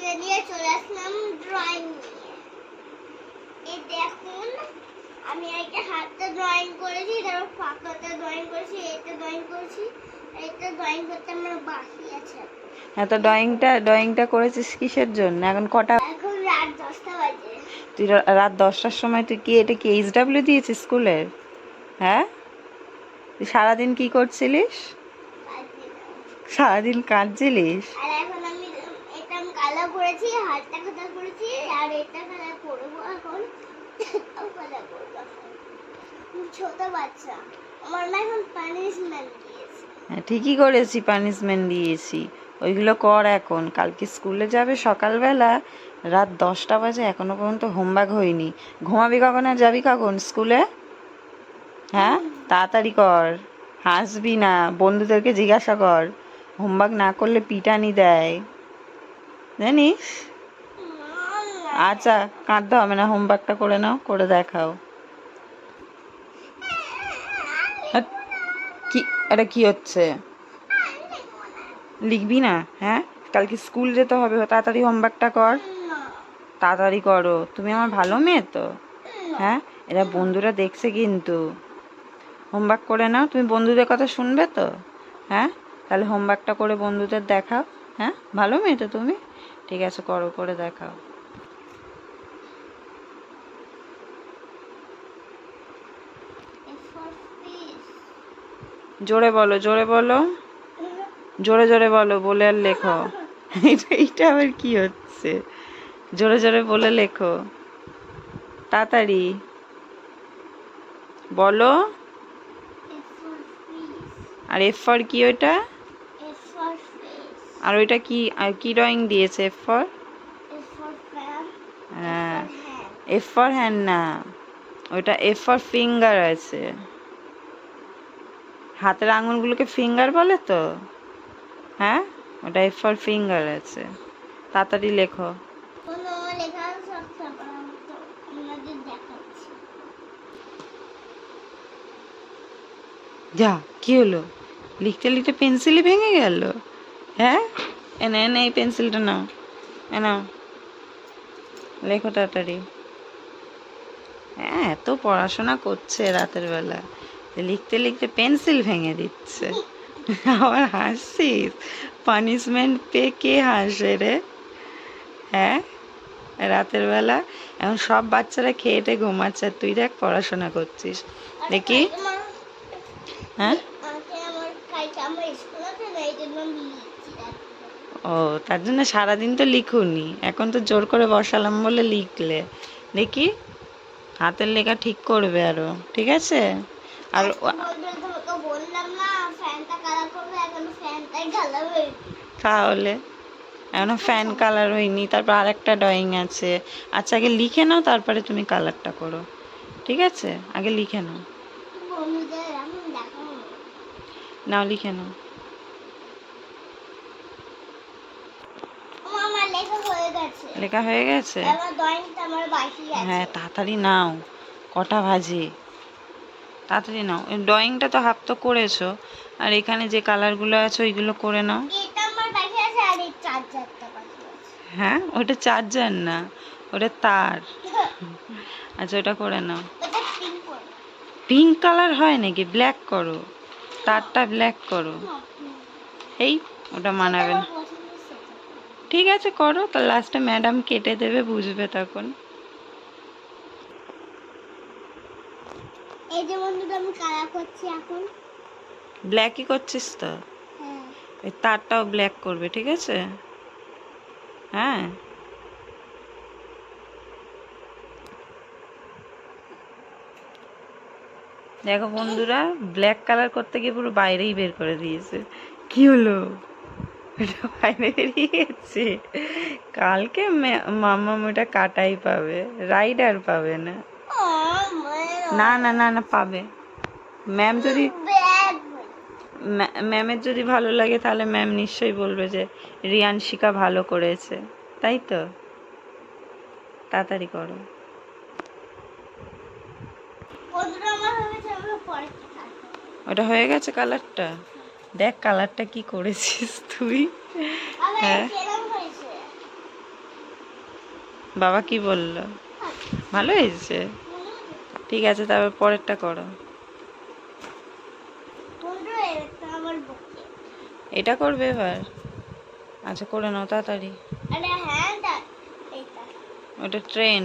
আজকে নিয়ে চলে আসলাম ড্রয়িং নিয়ে। এই দেখুন, আমি একটা হাতে ড্রয়িং করেছি, তারপর পাতাতে ড্রয়িং করেছি, এটা ড্রয়িং করেছি, এটা ড্রয়িং করতে আমার বাকি আছে। হ্যাঁ, তো ড্রয়িংটা করেছিস কিসের জন্য? এখন কটা? এখন রাত 10টা বাজে। তুই রাত 10টার সময় তুই কি এটা কি এইচডাব্লিউ দিয়েছিস স্কুলের? হ্যাঁ, তুই সারাদিন কি করছিলিস? সারাদিন কাঁদছিলিস? আর এখন আমি এটা কালার করেছি, হাতটা কালার করেছি, আর এটা কালার করবো এখন। কালার করবো ছোট বাচ্চা, আমার মা এখন পানিশমেন্ট দিয়েছে। হ্যাঁ, ঠিকই করেছি, পানিশমেন্ট দিয়েছি। ওইগুলো কর এখন, কালকে স্কুলে যাবে সকালবেলা। রাত 10টা বাজে, এখনো পর্যন্ত হোমওয়ার্ক হয়নি। ঘুমাবি কখন আর যাবি কখন স্কুলে? হ্যাঁ, তাড়াতাড়ি কর, হাসবি না। বন্ধুদেরকে জিজ্ঞাসা কর, হোমওয়ার্ক না করলে পিটানি দেয়, জানিস? আচ্ছা, কাঁদতে হবে না, হোমওয়ার্কটা করে নাও, করে দেখাও। কি এটা কি হচ্ছে? লিখবি না? হ্যাঁ, কালকে স্কুল যেতে হবে, তাড়াতাড়ি হোমওয়ার্কটা কর, তাড়াতাড়ি করো। তুমি আমার ভালো মেয়ে তো। হ্যাঁ, এরা বন্ধুরা দেখছে কিন্তু। হোমওয়ার্ক করে নাও, তুমি বন্ধুদের কথা শুনবে তো? হ্যাঁ, তাহলে হোমওয়ার্কটা করে বন্ধুদের দেখাও। হ্যাঁ, ভালো মেয়ে তো তুমি। ঠিক আছে, করো, করে দেখাও। জোরে বলো, জোরে বলো, জোরে জোরে বলো, বলে আর লেখো। এইটা আবার কি হচ্ছে? জোরে জোরে বলে লেখো, তাড়াতাড়ি বলো। আর এফ ফর কি ওইটা? আর ওইটা কি? আর কি ড্রয়িং দিয়েছে এফ ফর? হ্যাঁ, এফ ফর হ্যান্ড না, ওইটা এফ ফর ফিঙ্গার আছে। হাতের আঙুলগুলোকে ফিঙ্গার বলে তো। হ্যাঁ, ওটা এফ ফর ফিঙ্গার আছে। তাড়াতাড়ি লেখো। যা, কি হলো? লিখতে লিখতে পেন্সিলই ভেঙে গেল? হ্যাঁ, এনে এনে এই পেন্সিলটা নাও, নাও, লেখো তাড়াতাড়ি। হ্যাঁ, এত পড়াশোনা করছে রাতের বেলা, লিখতে লিখতে পেন্সিল ভেঙে দিচ্ছে। আবার হাসছিস? পানিশমেন্ট পেয়ে কে হাসে রে? হ্যাঁ, রাতের বেলা এখন সব বাচ্চারা খেয়েটে ঘুমাচ্ছে, আর তুই দেখ পড়াশোনা করছিস। দেখি। হ্যাঁ, ও, তার জন্য সারাদিন তো লিখুনি, এখন তো জোর করে বসালাম বলে লিখলে। দেখি, হাতের লেখা ঠিক করবে আরো, ঠিক আছে? আর তাহলে এখনো ফ্যান কালার হয়নি, তারপর আরেকটা ড্রয়িং আছে। আচ্ছা, আগে লিখে নাও, তারপরে তুমি কালারটা করো, ঠিক আছে? আগে লিখে নাও, নাও লিখে নাও। লেখা হয়ে গেছে? হ্যাঁ, তাড়াতাড়ি নাও, কটা বাজে? তাড়াতাড়ি নাও, ড্রয়িংটা তো হাফ তো করেছো, আর এখানে যে কালারগুলো আছে ওইগুলো করে নাও। হ্যাঁ, ওটা চার্জার না, ওটা তার। আচ্ছা, ওটা করে নাও। পিঙ্ক কালার হয় নাকি? ব্ল্যাক করো, তারটা ব্ল্যাক করো। এই, ওটা মানাবে না। ঠিক আছে, করো, তো লাস্টে ম্যাডাম কেটে দেবে, বুঝবে তখন। এই যে বন্ধুটা আমি কালার করছি এখন। ব্ল্যাকই করছিস তো? হ্যাঁ। এই তারটাও ব্ল্যাক করবে, ঠিক আছে? হ্যাঁ, দেখো বন্ধুরা, ব্ল্যাক কালার করতে গিয়ে পুরো বাইরেই বের করে দিয়েছে। কি হলো? এটা বাইরে বেরিয়ে গেছে। কালকে মাম্মা ওটা কাটাই পাবে, রাইডার পাবে না। না না না না, পাবে। ম্যাম যদি, ম্যামের যদি ভালো লাগে তাহলে ম্যাম নিশ্চয়ই বলবে যে রিয়ানশিকা ভালো করেছে, তাই তো? তাড়াতাড়ি করো। ওটা হয়ে গেছে কালারটা? দেখ কালারটা কি করেছিস তুই। হ্যাঁ, বাবা কি বললো? ভালো হয়েছে। ঠিক আছে, তারপর পরেরটা করো। বন্ধুরা এটা আমার বুকে। এটা করবে এবার? আচ্ছা, করে নাও তাড়াতাড়ি। আরে হ্যাঁ এটা ওটা ট্রেন।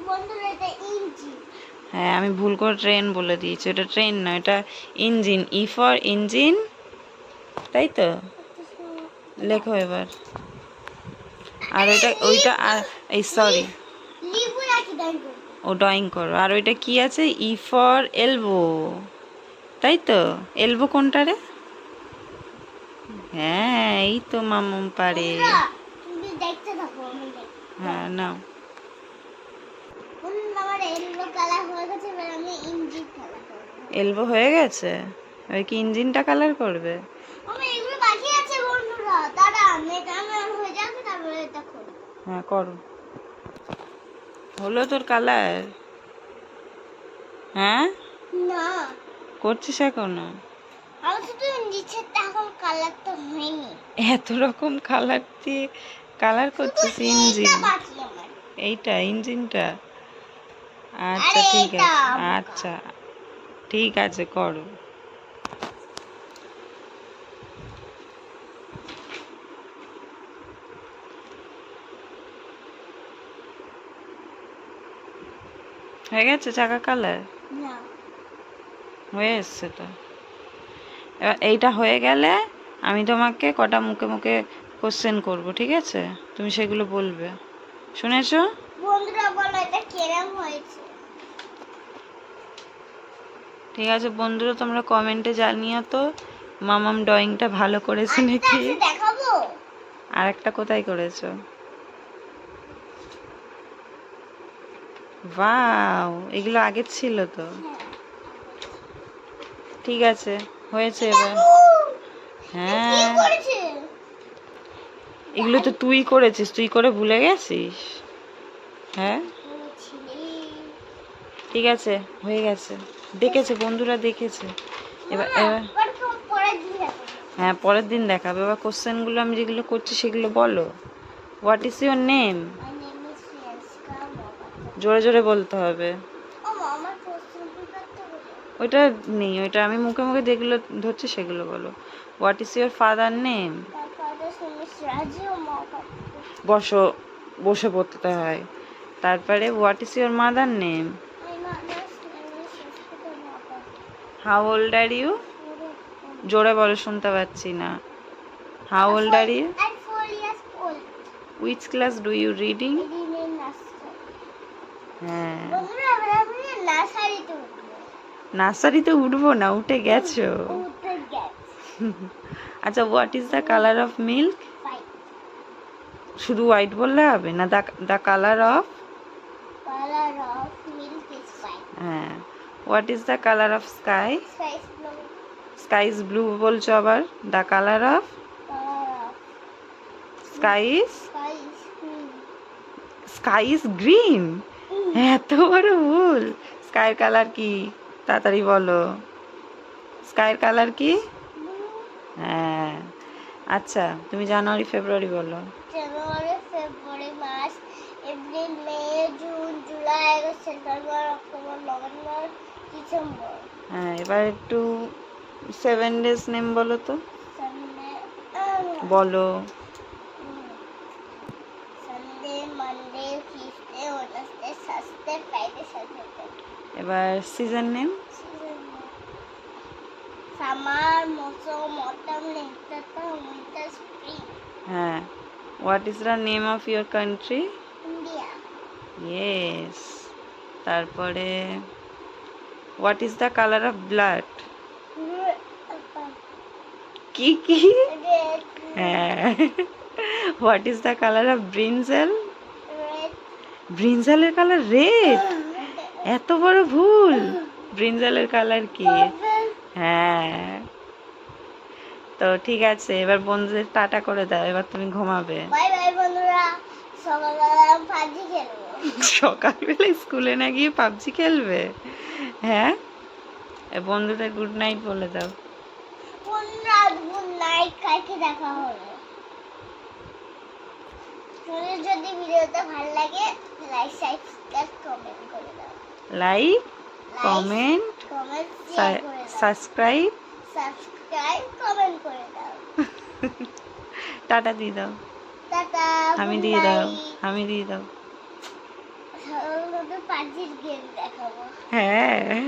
বন্ধুরা এটা ইঞ্জিন। হ্যাঁ, আমি ভুল করে ট্রেন বলে দিয়েছি, ওটা ট্রেন না, এটা ইঞ্জিন। ই ফর ইঞ্জিন, তাই তো? লেখো এবার। আর ওইটা আর এই সরি, লিবু নাকি দাই করব। ও ড্রয়িং করো। আর ওইটা কি আছে? ই ফর এলবো, তাই তো? এলবো কোনটা রে? হ্যাঁ, এই তো মামুম পারে। বন্ধুরা তুমি দেখতে থাকো আমি দেখি। হ্যাঁ, নাও। বন্ধুরা আমার এলো কালার হয়ে গেছে, এবার আমি ইঞ্জিন কালার করব। এলবো হয়ে গেছে, ওই কি ইঞ্জিনটা কালার করবে? আমি এগুলো বাকি আছে বন্ধুরা, দাঁড়া এটা আমার হয়ে যাবে তারপরে এটা করব। হ্যাঁ, করো। হলো তোর কালার? হ্যাঁ, না করছিস এখনো? আমার শুধু নিচেরটা এখন কালারটা হয়নি, এত রকম কালার দিয়ে কালার করছিস শুধু ইঞ্জিন? এইটা বাকি আমার। এইটা ইঞ্জিনটা? আচ্ছা, আরে ঠিক এইটা আছে, বোকা। আচ্ছা ঠিক আছে, করো। হয়ে গেছে চাকা কালার? না হয়ে এসছে তো। এবার এইটা হয়ে গেলে আমি তোমাকে কটা মুখে মুখে কোশ্চেন করব, ঠিক আছে? তুমি সেগুলো বলবে, শুনেছো? বন্ধুরা বলো এটা কেরম হয়েছে। ঠিক আছে বন্ধুরা, তোমরা কমেন্টে জানিও তো মামাম ড্রয়িংটা ভালো করেছে আস্তে নাকি। আস্তে দেখাবো। আর একটা কোথায় করেছো? ওয়াও, এগুলো আগের ছিল তো। ঠিক আছে, হয়েছে এবার। কি হ্যাঁ, করেছে? এগুলো তো তুই করেছিস, তুই করে ভুলে গেছিস? হ্যাঁ, ঠিক আছে, হয়ে গেছে। দেখেছে, বন্ধুরা দেখেছে। এবার এবার পরের দিন দেখাবো। হ্যাঁ, পরের দিন দেখাবে। এবার কোশ্চেনগুলো আমি যেগুলো করছি সেগুলো বলো। What is your name? My name is Sriyanska Mohapatra. জোরে জোরে বলতে হবে। আমার কোশ্চেন পেপারটা বলো। ওইটা নেই, ওইটা আমি মুখে মুখে যেগুলো ধরছি সেগুলো বলো। What is your father name? My father's name is Rajiv Mohapatra. বসো, বসে পড়তে হয়। তারপরে what is your mother name? My mother's name is Shashika Mohapatra. How old are you? জোরে বলো, শুনতে পাচ্ছি না। How old are you? I'm 4 years old. Which class do you reading? Reading in nursery. হ্যাঁ, বন্ধুরা আমরা নার্সারিতে উঠবো। নার্সারিতে উঠবো না, উঠে গেছো। উঠতে গেছে। আচ্ছা, what is the colour of milk? White. শুধু হোয়াইট বললে হবে না, the colour of? Color of milk is white. হ্যাঁ, what is the colour of sky? Sky is blue. Sky is blue বলছো আবার। The colour of Color of sky is? sky is green. Sky is green? এত বড় ভুল। স্কাইয়ের colour কি? তাড়াতাড়ি বলো, স্কাইয়ের colour কি? Blue. হ্যাঁ, আচ্ছা তুমি জানুয়ারি ফেব্রুয়ারি বলো। January, February, March, April, May, June, July, August, September, October, November, December. হ্যাঁ, এবার একটু 7 ডেজ নেম বলো তো। Sunday, বলো। Sunday, Monday, Tuesday, Wednesday, Thursday, Friday, Saturday. এবার season name. Summer, monsoon, autumn, winter, spring. হ্যাঁ, what is the name of your country? India. Yes. তারপরে what is the colour of blood? কি কি? Red. হ্যাঁ, what is the colour of brinjal? Red. ব্রিনজালের colour red? এত বড় ভুল। ব্রিনজালের কালার কি? Purple. হ্যাঁ, তো ঠিক আছে, এবার বন্ধুদের টাটা করে দাও, এবার তুমি ঘুমাবে। বাই বাই বন্ধুরা, সকালবেলা আমি পাবজি খেলবো। সকালবেলা স্কুলে না গিয়ে পাবজি খেলবে? হ্যাঁ, বন্ধুদের গুড নাইট বলে দাও। লাইক কাকে দেখা হলো। তোমাদের যদি ভিডিওটা ভালো লাগে লাইক সাবস্ক্রাইব কমেন্ট করে দাও। লাইক কমেন্ট কমেন্ট শেয়ার করে দাও। সাবস্ক্রাইব সাবস্ক্রাইব কমেন্ট করে দাও। টাটা দিয়ে দাও। টাটা। আমি দিয়ে দাও। আমি দিয়ে দাও। সবাই পাজির গেম দেখাবো। হ্যাঁ।